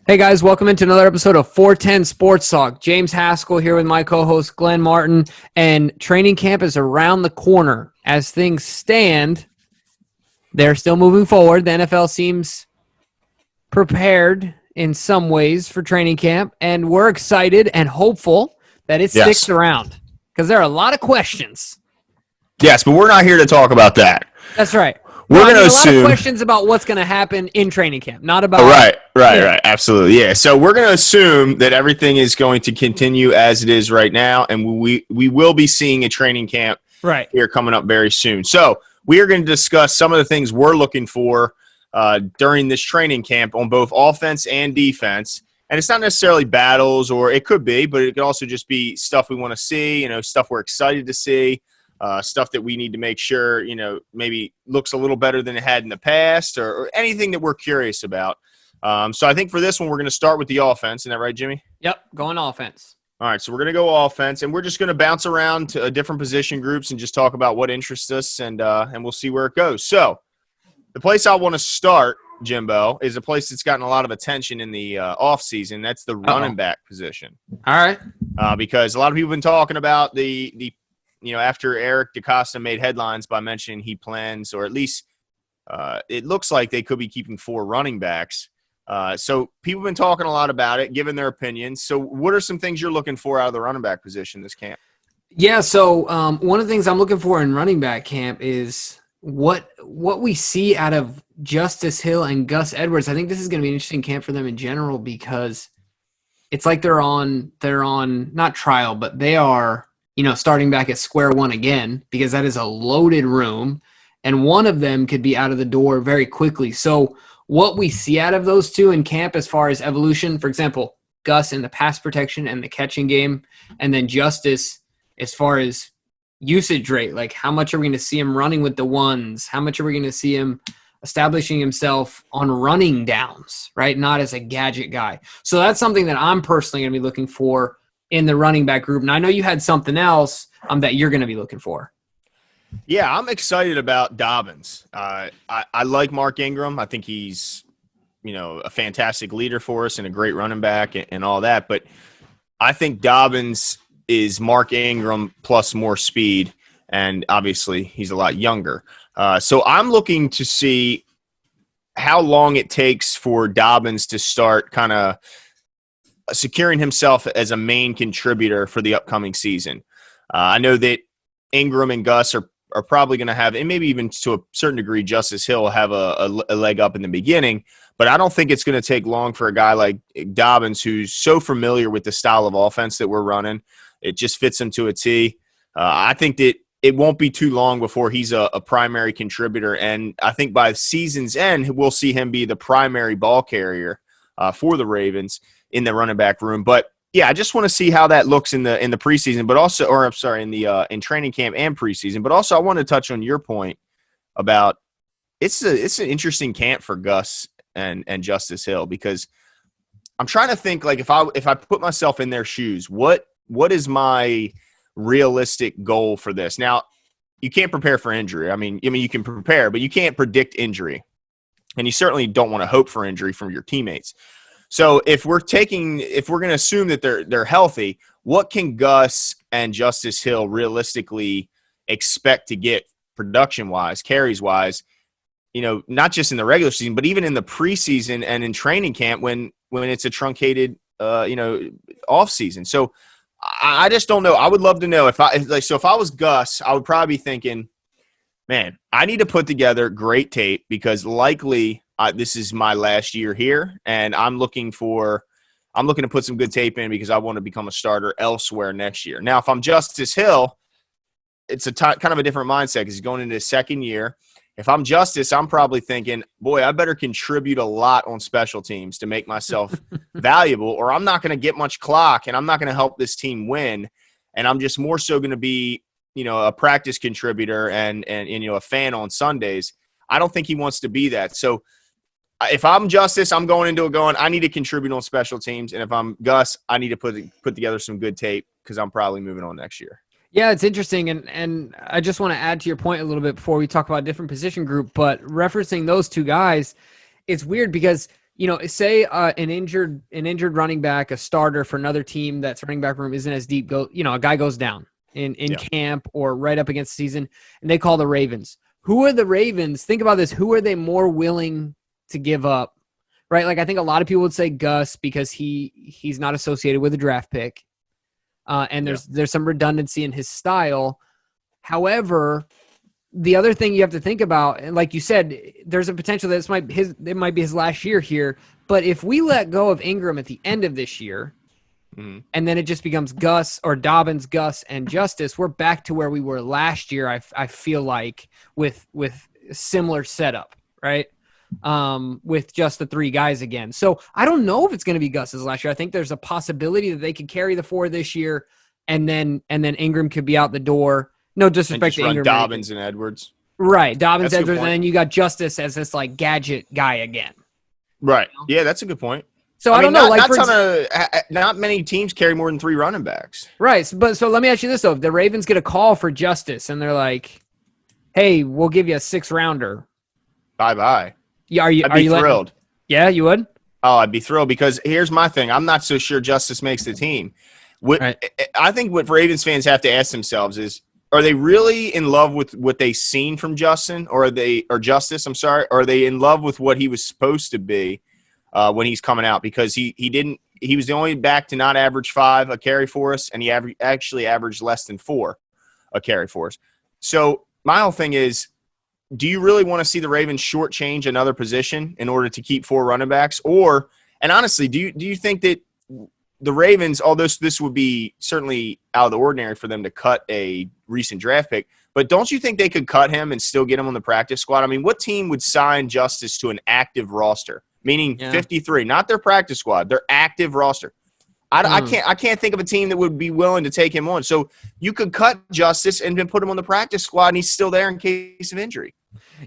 Hey guys, welcome into another episode of 410 Sports Talk. James Haskell here with my co-host Glenn Martin, and training camp is around the corner. As things stand, they're still moving forward. The NFL seems prepared in some ways for training camp, and we're excited and hopeful that it sticks around because there are a lot of questions. Yes, but we're not here to talk about that. That's right. We're going to assume a lot of assume questions about what's going to happen in training camp, not about right, absolutely, yeah. So we're going to assume that everything is going to continue as it is right now, and we will be seeing a training camp here coming up very soon. So we are going to discuss some of the things we're looking for during this training camp on both offense and defense. And it's not necessarily battles, or it could be, but it could also just be stuff we want to see, stuff we're excited to see. Stuff that we need to make sure, maybe looks a little better than it had in the past, or anything that we're curious about. So I think for this one, we're going to start with the offense. Isn't that right, Jimmy? Yep, going offense. All right, so we're going to go offense, and we're just going to bounce around to different position groups and just talk about what interests us, and we'll see where it goes. So the place I want to start, Jimbo, is a place that's gotten a lot of attention in the offseason. That's the running back position. All right. Because a lot of people have been talking about the after Eric DeCosta made headlines by mentioning he plans, or at least it looks like they could be keeping 4 running backs. So people have been talking a lot about it, giving their opinions. So what are some things you're looking for out of the running back position this camp? Yeah, so one of the things I'm looking for in running back camp is what we see out of Justice Hill and Gus Edwards. I think this is going to be an interesting camp for them in general, because it's like they're on not trial, but they are starting back at square one again, because that is a loaded room, and one of them could be out of the door very quickly. So what we see out of those two in camp as far as evolution, for example, Gus in the pass protection and the catching game, and then Justice as far as usage rate, like how much are we going to see him running with the ones? How much are we going to see him establishing himself on running downs, right? Not as a gadget guy. So that's something that I'm personally going to be looking for in the running back group. And I know you had something else that you're going to be looking for. Yeah, I'm excited about Dobbins. I like Mark Ingram. I think he's, a fantastic leader for us and a great running back and all that. But I think Dobbins is Mark Ingram plus more speed, and obviously he's a lot younger. So I'm looking to see how long it takes for Dobbins to start kind of securing himself as a main contributor for the upcoming season. I know that Ingram and Gus are probably going to have, and maybe even to a certain degree, Justice Hill have a leg up in the beginning, but I don't think it's going to take long for a guy like Dobbins, who's so familiar with the style of offense that we're running. It just fits him to a T. I think that it won't be too long before he's a primary contributor, and I think by season's end, we'll see him be the primary ball carrier for the Ravens in the running back room. But yeah, I just want to see how that looks in the preseason, but also, or I'm sorry, in training camp and preseason. But also, I want to touch on your point about it's an interesting camp for Gus and Justice Hill, because I'm trying to think, like, if I put myself in their shoes, what is my realistic goal for this? Now, you can't prepare for injury. I mean, you can prepare, but you can't predict injury, and you certainly don't want to hope for injury from your teammates. So if we're going to assume that they're healthy, what can Gus and Justice Hill realistically expect to get production-wise, carries-wise, not just in the regular season, but even in the preseason and in training camp when it's a truncated, off season. So I just don't know. I would love to know if I was Gus, I would probably be thinking, man, I need to put together great tape, because likely this is my last year here, and I'm looking to put some good tape in because I want to become a starter elsewhere next year. Now, if I'm Justice Hill, it's kind of a different mindset, because he's going into his second year. If I'm Justice, I'm probably thinking, boy, I better contribute a lot on special teams to make myself valuable, or I'm not going to get much clock, and I'm not going to help this team win, and I'm just more so going to be, a practice contributor and a fan on Sundays. I don't think he wants to be that. So if I'm Justice, I'm going into it going, I need to contribute on special teams. And if I'm Gus, I need to put together some good tape, because I'm probably moving on next year. Yeah, it's interesting, and I just want to add to your point a little bit before we talk about a different position group, but referencing those two guys, it's weird because say an injured running back, a starter for another team that's running back room isn't as deep. A guy goes down in camp or right up against the season, and they call the Ravens. Who are the Ravens? Think about this. Who are they more willing to give up? Right? Like I think a lot of people would say Gus because he's not associated with a draft pick, and there's some redundancy in his style. However, the other thing you have to think about, and like you said, there's a potential that it might be his last year here. But if we let go of Ingram at the end of this year, and then it just becomes Gus or Dobbins, Gus, and Justice, we're back to where we were last year. I feel like with similar setup, right? With just the three guys again. So I don't know if it's going to be Gus's last year. I think there's a possibility that they could carry the 4 this year, and then Ingram could be out the door. No disrespect to Ingram. Dobbins and Edwards. Right. Dobbins, Edwards, and then you got Justice as this like gadget guy again. Right. Yeah, that's a good point. So I don't know. Not many teams carry more than 3 running backs. Right. But so let me ask you this though: if the Ravens get a call for Justice and they're like, "Hey, we'll give you a 6-rounder." Bye. Yeah. I'd be thrilled. Yeah, you would. Oh, I'd be thrilled because here's my thing: I'm not so sure Justice makes the team. I think what Ravens fans have to ask themselves is: are they really in love with what they've seen from Justice? Or are they in love with what he was supposed to be when he's coming out? Because he was the only back to not average 5 a carry for us, and he actually averaged less than 4 a carry for us. So my whole thing is, do you really want to see the Ravens shortchange another position in order to keep 4 running backs? And honestly, do you think that the Ravens, although this would be certainly out of the ordinary for them to cut a recent draft pick, but don't you think they could cut him and still get him on the practice squad? I mean, what team would sign Justice to an active roster, meaning 53, not their practice squad, their active roster? I can't think of a team that would be willing to take him on. So you could cut Justice and then put him on the practice squad, and he's still there in case of injury.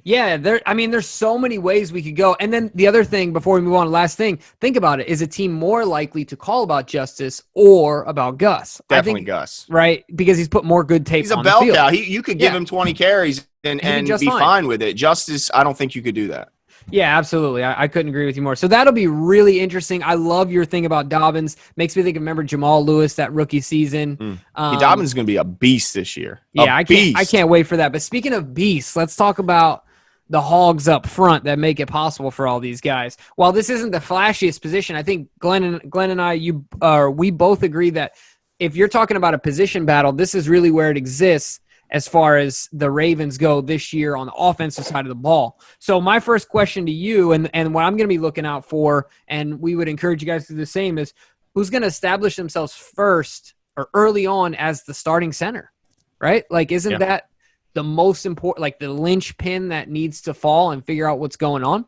Yeah, there's so many ways we could go. And then the other thing, before we move on, last thing, think about it. Is a team more likely to call about Justice or about Gus? Definitely Gus. Right? Because he's put more good tape on the field. He's a bell cow. You could give him 20 carries and be fine with it. Justice, I don't think you could do that. Yeah, absolutely. I couldn't agree with you more. So that'll be really interesting. I love your thing about Dobbins. Makes me think of, remember Jamal Lewis, that rookie season. Dobbins is going to be a beast this year. Yeah, I can't wait for that. But speaking of beasts, let's talk about the hogs up front that make it possible for all these guys. While this isn't the flashiest position, I think Glenn and I, we both agree that if you're talking about a position battle, this is really where it exists as far as the Ravens go this year on the offensive side of the ball. So my first question to you, and what I'm going to be looking out for, and we would encourage you guys to do the same, is who's going to establish themselves first or early on as the starting center, right? Like, isn't that the most important, like the linchpin that needs to fall and figure out what's going on?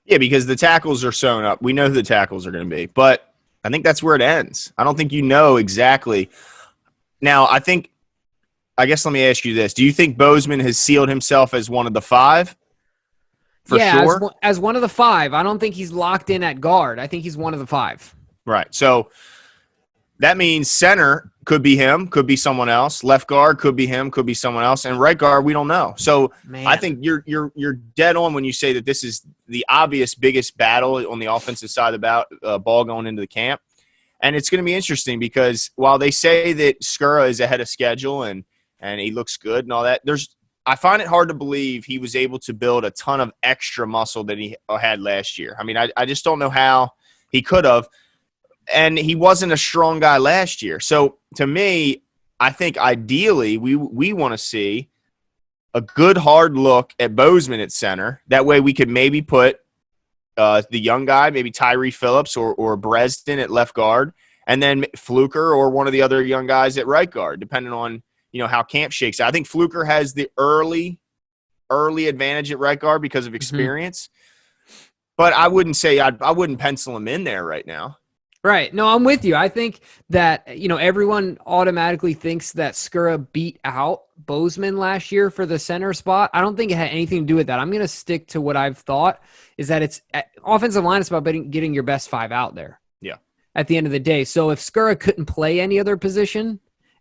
Yeah, because the tackles are sewn up. We know who the tackles are going to be, but I think that's where it ends. I don't think you know exactly. Now, I guess let me ask you this. Do you think Bozeman has sealed himself as one of the 5? For sure? As one of the 5. I don't think he's locked in at guard. I think he's one of the 5. Right. So that means center could be him, could be someone else. Left guard could be him, could be someone else. And right guard, we don't know. So I think you're dead on when you say that this is the obvious biggest battle on the offensive side of the ball going into the camp. And it's going to be interesting because while they say that Skura is ahead of schedule and he looks good and all that, I find it hard to believe he was able to build a ton of extra muscle that he had last year. I mean, I just don't know how he could have. And he wasn't a strong guy last year. So to me, I think ideally we want to see a good hard look at Bozeman at center. That way we could maybe put the young guy, maybe Tyree Phillips or Breston at left guard, and then Fluker or one of the other young guys at right guard, depending on how camp shakes out. I think Fluker has the early advantage at right guard because of experience. But I wouldn't say I wouldn't pencil him in there right now. Right. No, I'm with you. I think that, everyone automatically thinks that Skura beat out Bozeman last year for the center spot. I don't think it had anything to do with that. I'm going to stick to what I've thought is that it's offensive line is about getting your best 5 out there. Yeah. At the end of the day. So if Skura couldn't play any other position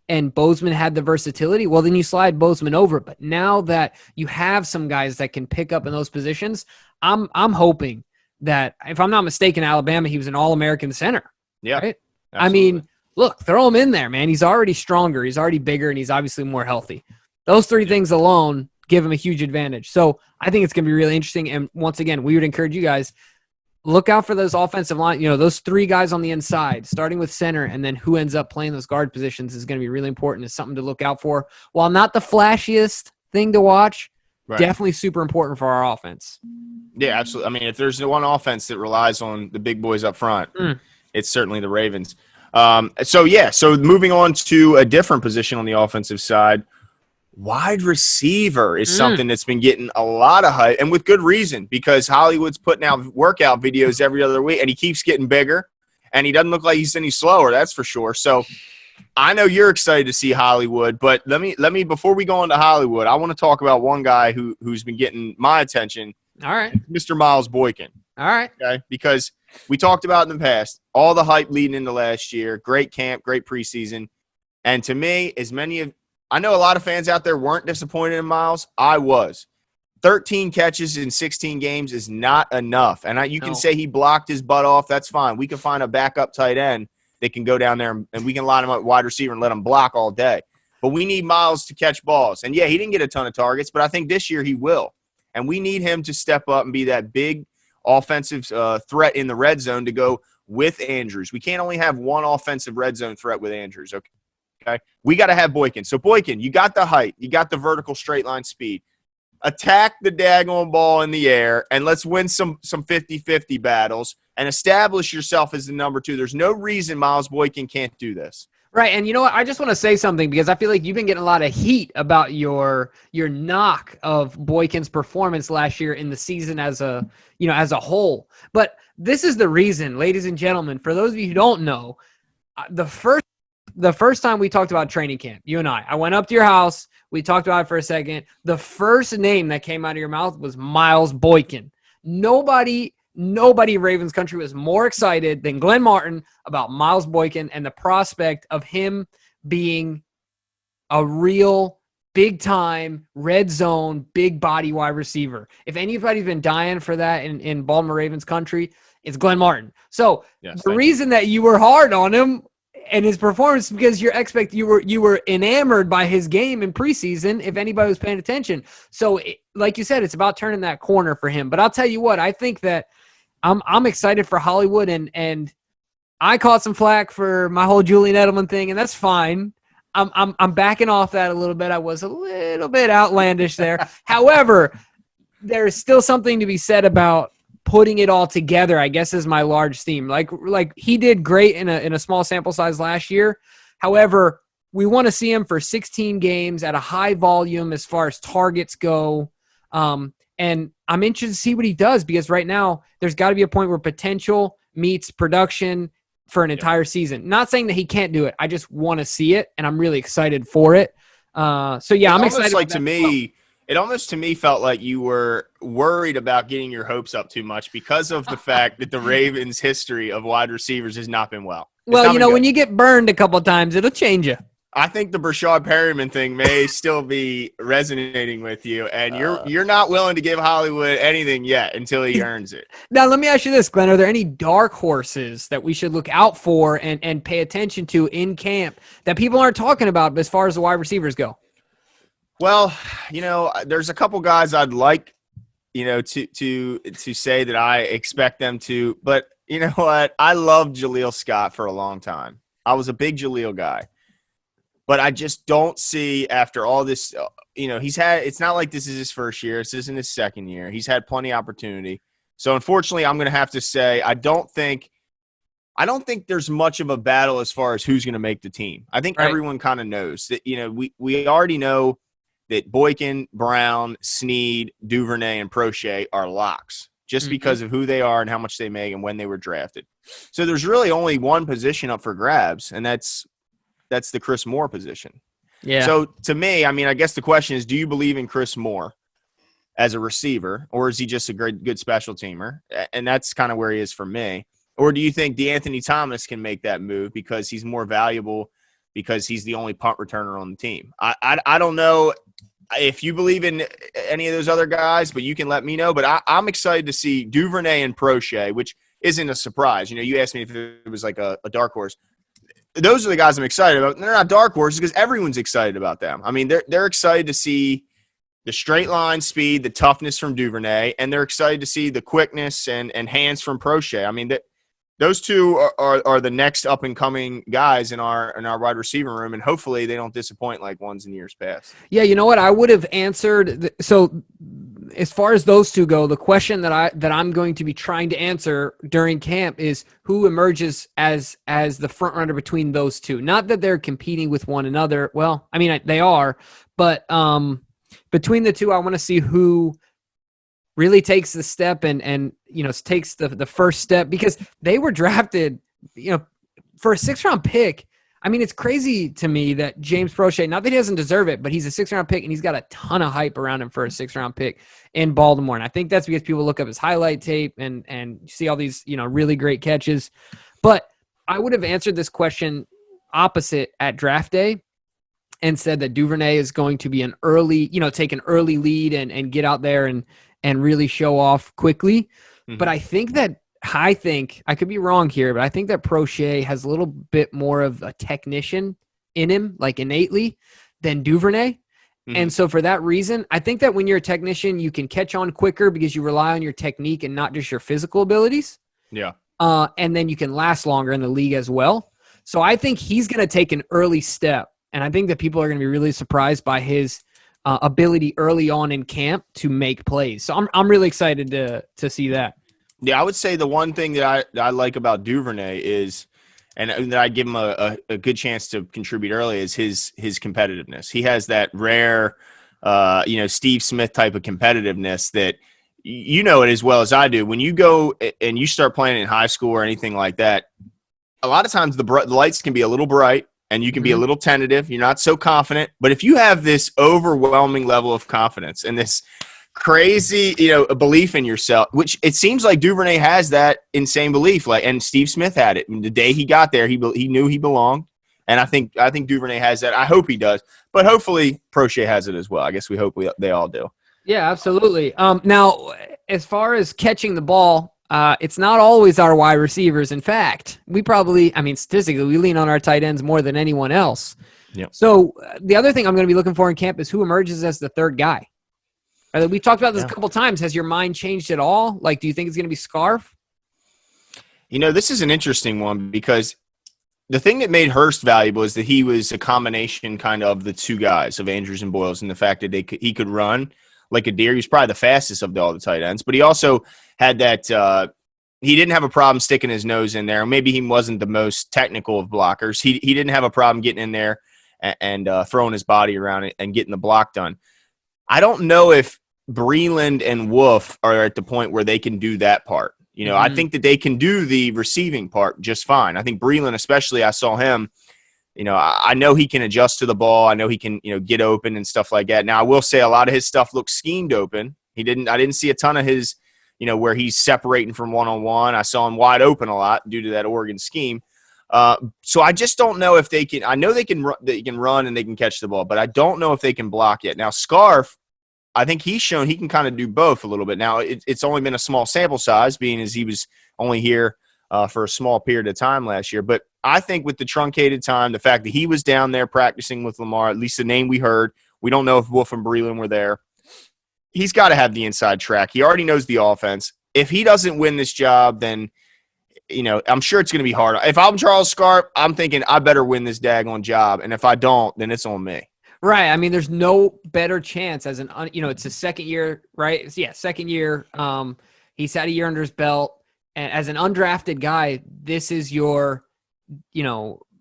and Bozeman had the versatility, well, then you slide Bozeman over. But now that you have some guys that can pick up in those positions, I'm hoping that, if I'm not mistaken, Alabama, he was an All-American center. Yeah, right? absolutely. I mean, look, throw him in there, man. He's already stronger. He's already bigger, and he's obviously more healthy. Those three things alone give him a huge advantage. So I think it's going to be really interesting. And once again, we would encourage you guys, look out for those offensive line, those three guys on the inside, starting with center, and then who ends up playing those guard positions is going to be really important. It's something to look out for. While not the flashiest thing to watch, definitely super important for our offense. Yeah, absolutely. I mean, if there's one offense that relies on the big boys up front, it's certainly the Ravens. So moving on to a different position on the offensive side, wide receiver is something that's been getting a lot of hype, and with good reason, because Hollywood's putting out workout videos every other week, and he keeps getting bigger, and he doesn't look like he's any slower, that's for sure. So I know you're excited to see Hollywood, but let me before we go into Hollywood, I want to talk about one guy who's been getting my attention. All right. Mr. Miles Boykin. All right. Okay, because we talked about in the past, all the hype leading into last year, great camp, great preseason. And to me, I know a lot of fans out there weren't disappointed in Miles. I was. 13 catches in 16 games is not enough. And you can say he blocked his butt off. That's fine. We can find a backup tight end that can go down there and we can line him up wide receiver and let him block all day. But we need Miles to catch balls. And, yeah, he didn't get a ton of targets, but I think this year he will. And we need him to step up and be that big offensive threat in the red zone to go with Andrews. We can't only have one offensive red zone threat with Andrews, okay? We got to have Boykin. So, Boykin, you got the height. You got the vertical straight line speed. Attack the daggone ball in the air, and let's win some 50-50 battles and establish yourself as the number two. There's no reason Miles Boykin can't do this. Right, and you know what? I just want to say something because I feel like you've been getting a lot of heat about your knock of Boykin's performance last year in the season as a whole. But this is the reason, ladies and gentlemen, for those of you who don't know, the first time we talked about training camp, you and I went up to your house, we talked about it for a second. The first name that came out of your mouth was Miles Boykin. Nobody in Ravens country was more excited than Glenn Martin about Miles Boykin and the prospect of him being a real big-time, red zone, big-body wide receiver. If anybody's been dying for that in Baltimore Ravens country, it's Glenn Martin. So the reason that you were hard on him and his performance because you were enamored by his game in preseason, if anybody was paying attention. So, like you said, it's about turning that corner for him. But I'll tell you what, I think that I'm excited for Hollywood, and I caught some flack for my whole Julian Edelman thing, and that's fine. I'm backing off that a little bit. I was a little bit outlandish there. However, there is still something to be said about putting it all together, I guess, is my large theme. Like he did great in a small sample size last year. However, we want to see him for 16 games at a high volume as far as targets go. And I'm interested to see what he does because right now there's got to be a point where potential meets production for an entire season. Not saying that he can't do it. I just want to see it, and I'm really excited for it. I'm excited. Like it almost to me felt like you were worried about getting your hopes up too much because of the fact that the Ravens' history of wide receivers has not been well. When you get burned a couple of times, it'll change you. I think the Brashad Perryman thing may still be resonating with you, and you're not willing to give Hollywood anything yet until he earns it. Now, let me ask you this, Glenn. Are there any dark horses that we should look out for and pay attention to in camp that people aren't talking about as far as the wide receivers go? Well, there's a couple guys I'd like, to say that I expect them to. But you know what? I loved Jaleel Scott for a long time. I was a big Jaleel guy. But I just don't see after all this, it's not like this is his first year. This isn't his second year. He's had plenty of opportunity. So, unfortunately, I'm going to have to say I don't think there's much of a battle as far as who's going to make the team. I think everyone kind of knows that, we already know that Boykin, Brown, Snead, Duvernay, and Prochet are locks just because of who they are and how much they make and when they were drafted. So there's really only one position up for grabs, and that's the Chris Moore position. Yeah. So to me, I guess the question is, do you believe in Chris Moore as a receiver, or is he just a good special teamer? And that's kind of where he is for me. Or do you think DeAnthony Thomas can make that move because he's more valuable because he's the only punt returner on the team? I don't know. if you believe in any of those other guys, but you can let me know. But I'm excited to see Duvernay and Prochet, which isn't a surprise. You asked me if it was like a dark horse. Those are the guys I'm excited about. And they're not dark horses because everyone's excited about them. I mean, they're excited to see the straight line speed, the toughness from Duvernay, and they're excited to see the quickness and hands from Prochet. I mean, those two are the next up and coming guys in our wide receiver room, and hopefully they don't disappoint like ones in years past. Yeah, you know what? I would have answered. So, as far as those two go, the question that I'm going to be trying to answer during camp is who emerges as the front runner between those two. Not that they're competing with one another. Well, I mean they are, but between the two, I want to see who really takes the step and takes the first step, because they were drafted, for a 6th-round pick. I mean, it's crazy to me that James Prochet, not that he doesn't deserve it, but he's a 6th-round pick and he's got a ton of hype around him for a 6th-round pick in Baltimore. And I think that's because people look up his highlight tape and see all these, really great catches. But I would have answered this question opposite at draft day and said that Duvernay is going to be an early, take an early lead and get out there and really show off quickly. Mm-hmm. But I think I could be wrong here, but I think that Prochet has a little bit more of a technician in him, like innately, than Duvernay. Mm-hmm. And so for that reason, I think that when you're a technician, you can catch on quicker because you rely on your technique and not just your physical abilities. Yeah. And then you can last longer in the league as well. So I think he's going to take an early step. And I think that people are going to be really surprised by his ability early on in camp to make plays. So I'm really excited to see that. Yeah, I would say the one thing that I like about Duvernay is, and that I give him a good chance to contribute early, is his competitiveness. He has that rare, Steve Smith type of competitiveness that it as well as I do. When you go and you start playing in high school or anything like that, a lot of times the lights can be a little bright and you can be a little tentative. You're not so confident. But if you have this overwhelming level of confidence and this crazy, a belief in yourself, which it seems like Duvernay has that insane belief, and Steve Smith had it. And the day he got there, he knew he belonged, and I think Duvernay has that. I hope he does, but hopefully Prochet has it as well. I guess we hope they all do. Yeah, absolutely. Now, as far as catching the ball, it's not always our wide receivers. In fact, statistically, we lean on our tight ends more than anyone else. Yep. So the other thing I'm going to be looking for in camp is who emerges as the third guy. We talked about this a couple times. Has your mind changed at all? Like, do you think it's going to be Scarf? This is an interesting one because the thing that made Hurst valuable is that he was a combination kind of the two guys of Andrews and Boyles, and the fact that he could run like a deer. He was probably the fastest of all the tight ends, but he also had that he didn't have a problem sticking his nose in there. Maybe he wasn't the most technical of blockers. He didn't have a problem getting in there and throwing his body around it and getting the block done. I don't know if Breland and Wolf are at the point where they can do that part. I think that they can do the receiving part just fine. I think Breland, especially, I saw him, I know he can adjust to the ball. I know he can, get open and stuff like that. Now, I will say a lot of his stuff looks schemed open. I didn't see a ton of his, where he's separating from one-on-one. I saw him wide open a lot due to that Oregon scheme. So I just don't know if they can. I know they can run and they can catch the ball, but I don't know if they can block yet. Now, Scarf, I think he's shown he can kind of do both a little bit. Now, it's only been a small sample size, being as he was only here for a small period of time last year. But I think with the truncated time, the fact that he was down there practicing with Lamar, at least the name we heard, we don't know if Wolf and Breland were there. He's got to have the inside track. He already knows the offense. If he doesn't win this job, then I'm sure it's going to be hard. If I'm Charles Scarp, I'm thinking I better win this daggone job. And if I don't, then it's on me. Right. I mean, there's no better chance as it's his second year, right? Yeah, second year. He's had a year under his belt. And as an undrafted guy, this is your,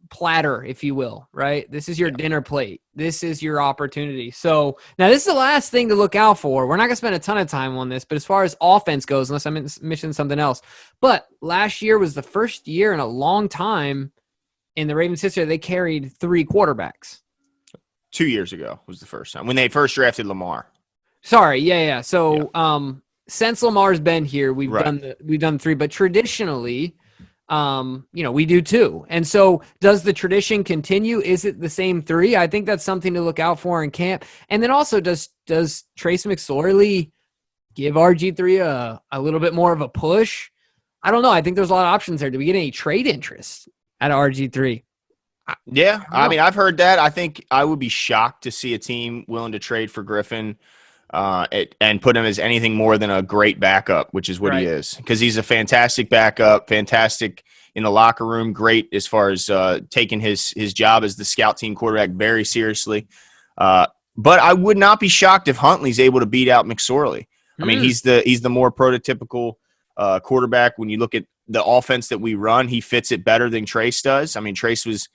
platter, if you will, right? This is your dinner plate. This is your opportunity. So now this is the last thing to look out for. We're not going to spend a ton of time on this, but as far as offense goes, unless I'm missing something else. But last year was the first year in a long time in the Ravens' history they carried 3 quarterbacks. 2 years ago was the first time when they first drafted Lamar. Sorry. Yeah. So, since Lamar's been here, we've done 3, but traditionally, We do too. And so does the tradition continue? Is it the same three? I think that's something to look out for in camp. And then also, does Trace McSorley give RG3 a little bit more of a push? I don't know. I think there's a lot of options there. Do we get any trade interest at RG3? Yeah, I mean, I've heard that. I think I would be shocked to see a team willing to trade for Griffin and put him as anything more than a great backup, which is what he is. Because he's a fantastic backup, fantastic in the locker room, great as far as taking his job as the scout team quarterback very seriously. But I would not be shocked if Huntley's able to beat out McSorley. I mean, he's the more prototypical quarterback. When you look at the offense that we run, he fits it better than Trace does. I mean, Trace was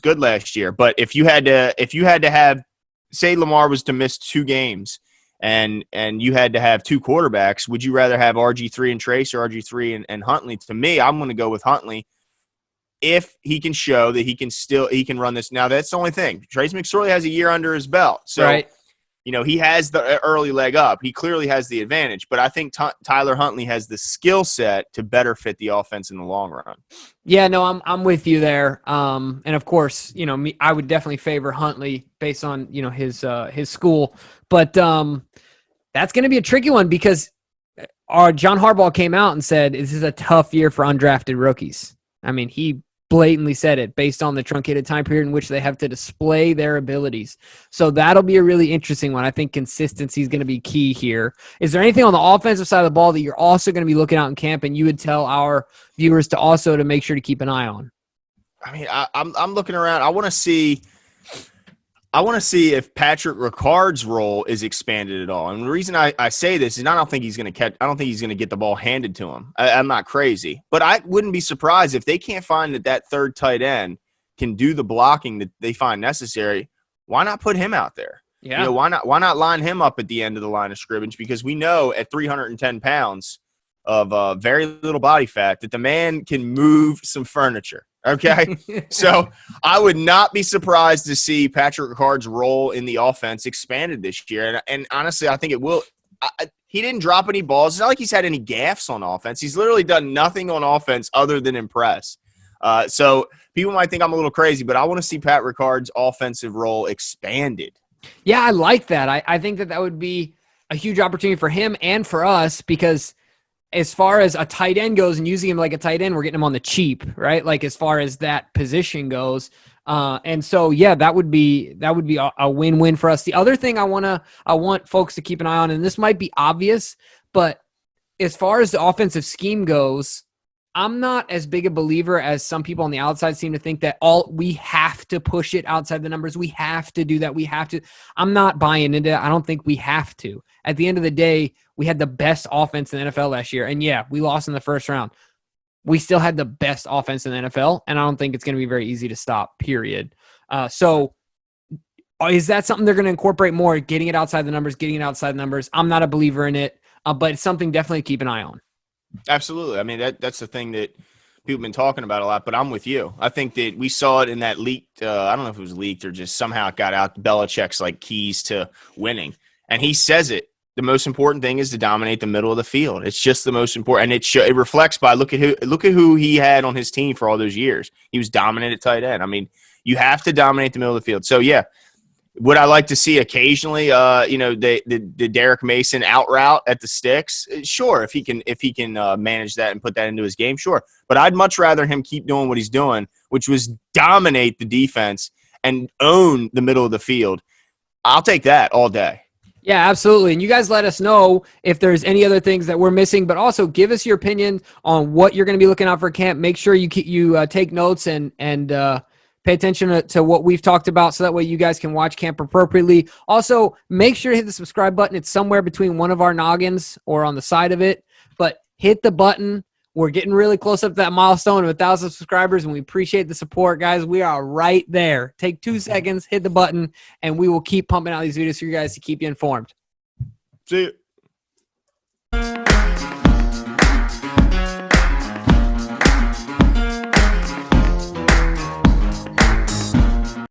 good last year, but if you had to have, say Lamar was to miss 2 games and you had to have 2 quarterbacks, would you rather have RG3 and Trace or RG3 and Huntley? To me, I'm going to go with Huntley if he can show that he can run this. Now, that's the only thing. Trace McSorley has a year under his belt. So, he has the early leg up. He clearly has the advantage, but I think Tyler Huntley has the skill set to better fit the offense in the long run. Yeah, no, I'm with you there. And of course, I would definitely favor Huntley based on, his school, but that's going to be a tricky one because our John Harbaugh came out and said, this is a tough year for undrafted rookies. I mean, he blatantly said it based on the truncated time period in which they have to display their abilities. So that'll be a really interesting one. I think consistency is going to be key here. Is there anything on the offensive side of the ball that you're also going to be looking out in camp and you would tell our viewers to make sure to keep an eye on? I mean, I'm looking around. I want to see if Patrick Ricard's role is expanded at all. And the reason I say this is I don't think he's going to get the ball handed to him. I'm not crazy. But I wouldn't be surprised if they can't find that third tight end can do the blocking that they find necessary. Why not put him out there? Yeah. Why not line him up at the end of the line of scrimmage? Because we know at 310 pounds of very little body fat that the man can move some furniture. Okay, so I would not be surprised to see Patrick Ricard's role in the offense expanded this year. And honestly, I think it will. He didn't drop any balls. It's not like he's had any gaffes on offense. He's literally done nothing on offense other than impress. So people might think I'm a little crazy, but I want to see Pat Ricard's offensive role expanded. Yeah, I like that. I think that would be a huge opportunity for him and for us because – as far as a tight end goes and using him like a tight end, we're getting him on the cheap, right? Like as far as that position goes. And so, yeah, that would be a win-win for us. The other thing I want folks to keep an eye on, and this might be obvious, but as far as the offensive scheme goes, I'm not as big a believer as some people on the outside seem to think that we have to push it outside the numbers. We have to do that. I'm not buying into it. I don't think we have to. At the end of the day, we had the best offense in the NFL last year. And yeah, we lost in the first round. We still had the best offense in the NFL. And I don't think it's going to be very easy to stop, period. So is that something they're going to incorporate more, getting it outside the numbers? I'm not a believer in it, but it's something definitely to keep an eye on. Absolutely. I mean, that's the thing that people have been talking about a lot, but I'm with you. I think that we saw it in that leaked, I don't know if it was leaked or just somehow it got out, Belichick's keys to winning. And he says it. The most important thing is to dominate the middle of the field. It's just the most important, and it reflects by look at who he had on his team for all those years. He was dominant at tight end. I mean, you have to dominate the middle of the field. So yeah, would I like to see occasionally, the Derek Mason out route at the sticks? Sure, if he can manage that and put that into his game, sure. But I'd much rather him keep doing what he's doing, which was dominate the defense and own the middle of the field. I'll take that all day. Yeah, absolutely. And you guys let us know if there's any other things that we're missing, but also give us your opinion on what you're going to be looking out for camp. Make sure you take notes and pay attention to what we've talked about so that way you guys can watch camp appropriately. Also, make sure to hit the subscribe button. It's somewhere between one of our noggins or on the side of it, but hit the button. We're getting really close up to that milestone of 1,000 subscribers, and we appreciate the support, guys. We are right there. Take 2 seconds, hit the button, and we will keep pumping out these videos for you guys to keep you informed. See you.